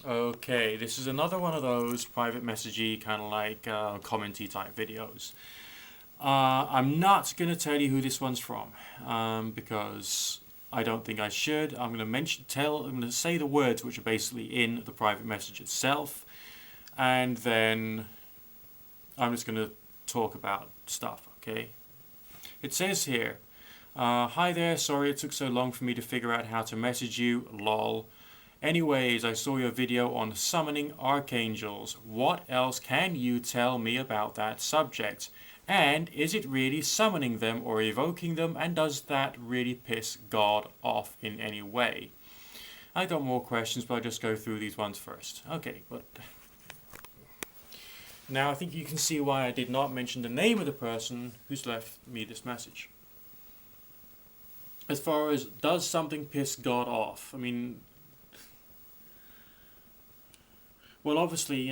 Okay, this is another one of those private messagey kind of like commenty type videos. I'm not going to tell you who this one's from because I don't think I should. I'm going to say the words which are basically in the private message itself, and then I'm just going to talk about stuff, okay? It says here, hi there, sorry it took so long for me to figure out how to message you, lol. Anyways, I saw your video on summoning archangels. What else can you tell me about that subject? And is it really summoning them or evoking them? And does that really piss God off in any way? I got more questions, but I'll just go through these ones first. Okay, but now I think you can see why I did not mention the name of the person who's left me this message. As far as does something piss God off? I mean, well, obviously,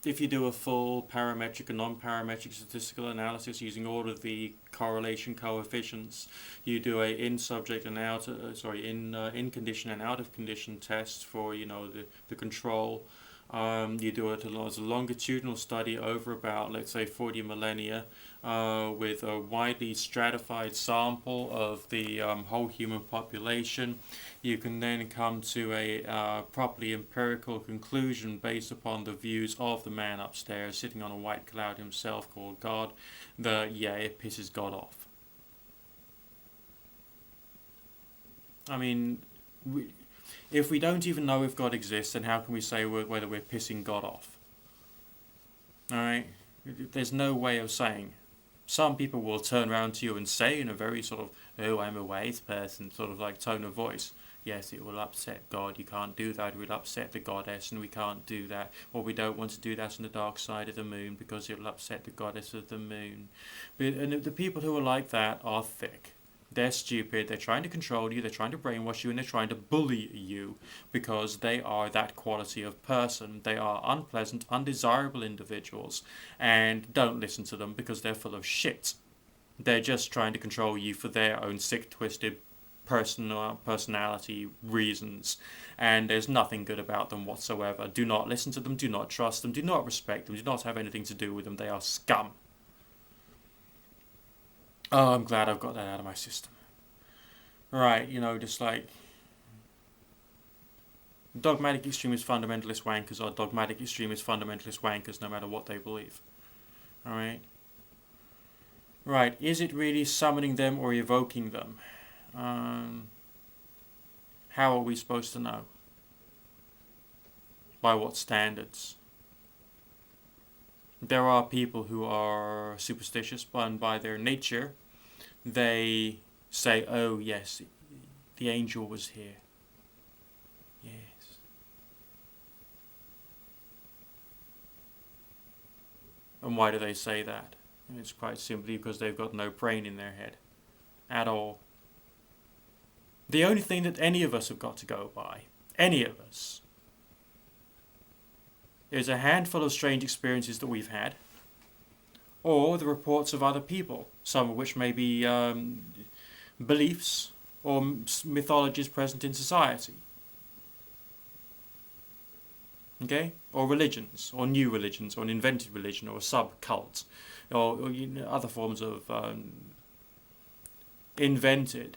if you do a full parametric and non-parametric statistical analysis using all of the correlation coefficients, you do a in subject and out, in condition and out of condition test for the control. You do it as a longitudinal study over about, let's say, 40 millennia, with a widely stratified sample of the whole human population. You can then come to a properly empirical conclusion based upon the views of the man upstairs sitting on a white cloud himself called God. It pisses God off. I mean, if we don't even know if God exists, then how can we say whether we're pissing God off? Alright? There's no way of saying. Some people will turn around to you and say in a very sort of, oh, I'm a wise person, sort of like tone of voice, yes, it will upset God, you can't do that, it will upset the goddess, and we can't do that, or we don't want to do that on the dark side of the moon because it will upset the goddess of the moon. And the people who are like that are thick. They're stupid, they're trying to control you, they're trying to brainwash you, and they're trying to bully you because they are that quality of person. They are unpleasant, undesirable individuals, and don't listen to them because they're full of shit. They're just trying to control you for their own sick, twisted personality reasons, and there's nothing good about them whatsoever. Do not listen to them, do not trust them, do not respect them, do not have anything to do with them. They are scum. Oh, I'm glad I've got that out of my system. Right, just like dogmatic extremist fundamentalist wankers are dogmatic extremist fundamentalist wankers no matter what they believe. Alright? Right, is it really summoning them or evoking them? How are we supposed to know? By what standards? There are people who are superstitious, and by their nature, they say, oh yes, the angel was here. Yes. And why do they say that? It's quite simply because they've got no brain in their head. At all. The only thing that any of us have got to go by, any of us, is a handful of strange experiences that we've had, or the reports of other people, some of which may be beliefs or mythologies present in society. Okay? Or religions, or new religions, or an invented religion, or a sub-cult, or other forms of invented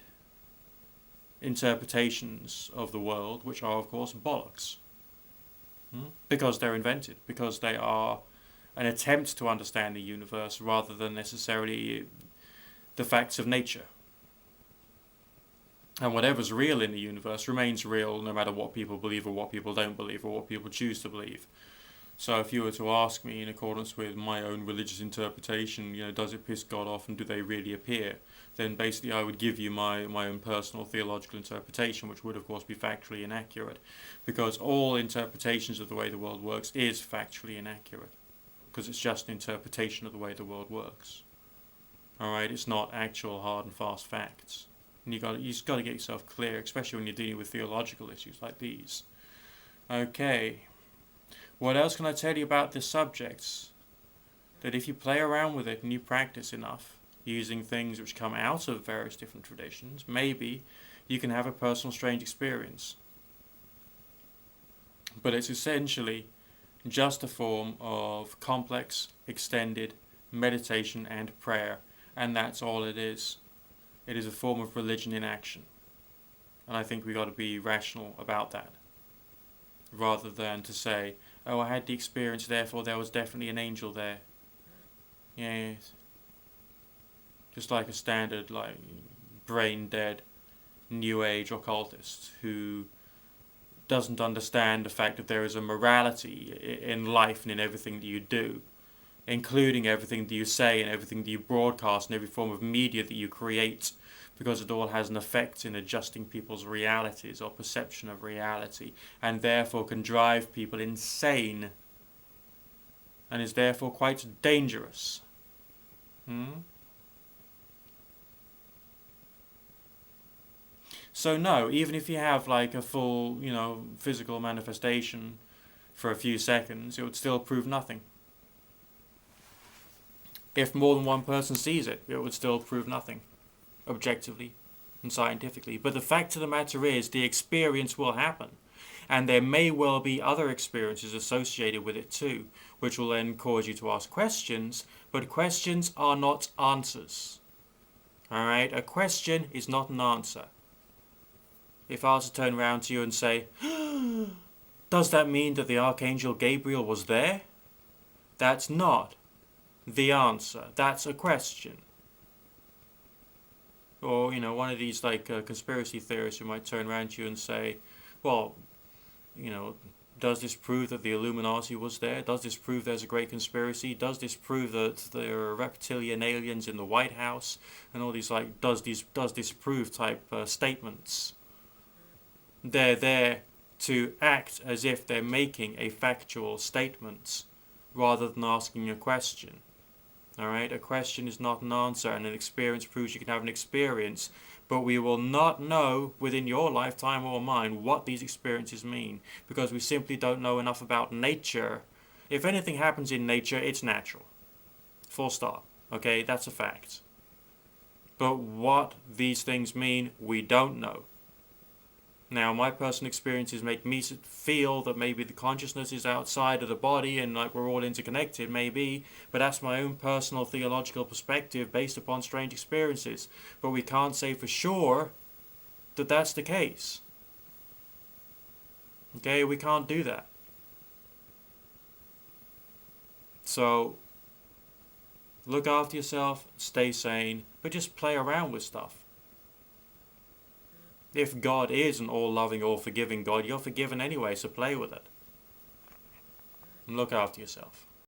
interpretations of the world, which are, of course, bollocks. Because they're invented, because they are an attempt to understand the universe rather than necessarily the facts of nature. And whatever's real in the universe remains real no matter what people believe or what people don't believe or what people choose to believe. So if you were to ask me in accordance with my own religious interpretation, does it piss God off and do they really appear? Then basically I would give you my own personal theological interpretation, which would of course be factually inaccurate. Because all interpretations of the way the world works is factually inaccurate. Because it's just an interpretation of the way the world works. Alright, it's not actual hard and fast facts. And you just got to get yourself clear, especially when you're dealing with theological issues like these. Okay. What else can I tell you about this subject? That if you play around with it and you practice enough, using things which come out of various different traditions, maybe you can have a personal strange experience. But it's essentially just a form of complex, extended meditation and prayer, and that's all it is. It is a form of religion in action. And I think we got to be rational about that, rather than to say, oh, I had the experience, therefore there was definitely an angel there. Yes. Just like a standard, like, brain-dead New Age occultist who doesn't understand the fact that there is a morality in life and in everything that you do, including everything that you say and everything that you broadcast and every form of media that you create, because it all has an effect in adjusting people's realities or perception of reality, and therefore can drive people insane, and is therefore quite dangerous. So no, even if you have like a full, physical manifestation for a few seconds, it would still prove nothing. If more than one person sees it, it would still prove nothing, objectively and scientifically. But the fact of the matter is, the experience will happen. And there may well be other experiences associated with it too, which will then cause you to ask questions, but questions are not answers. Alright? A question is not an answer. If I was to turn around to you and say, does that mean that the Archangel Gabriel was there? That's not the answer. That's a question. Or, one of these conspiracy theorists who might turn around to you and say, well, does this prove that the Illuminati was there? Does this prove there's a great conspiracy? Does this prove that there are reptilian aliens in the White House? And all these does this prove type statements. They're there to act as if they're making a factual statement rather than asking a question. Alright, a question is not an answer, and an experience proves you can have an experience, but we will not know within your lifetime or mine what these experiences mean, because we simply don't know enough about nature. If anything happens in nature, it's natural. Full stop. Okay, that's a fact. But what these things mean, we don't know. Now, my personal experiences make me feel that maybe the consciousness is outside of the body and we're all interconnected, maybe, but that's my own personal theological perspective based upon strange experiences. But we can't say for sure that that's the case. Okay, we can't do that. So, look after yourself, stay sane, but just play around with stuff. If God is an all-loving, all-forgiving God, you're forgiven anyway, so play with it. And look after yourself.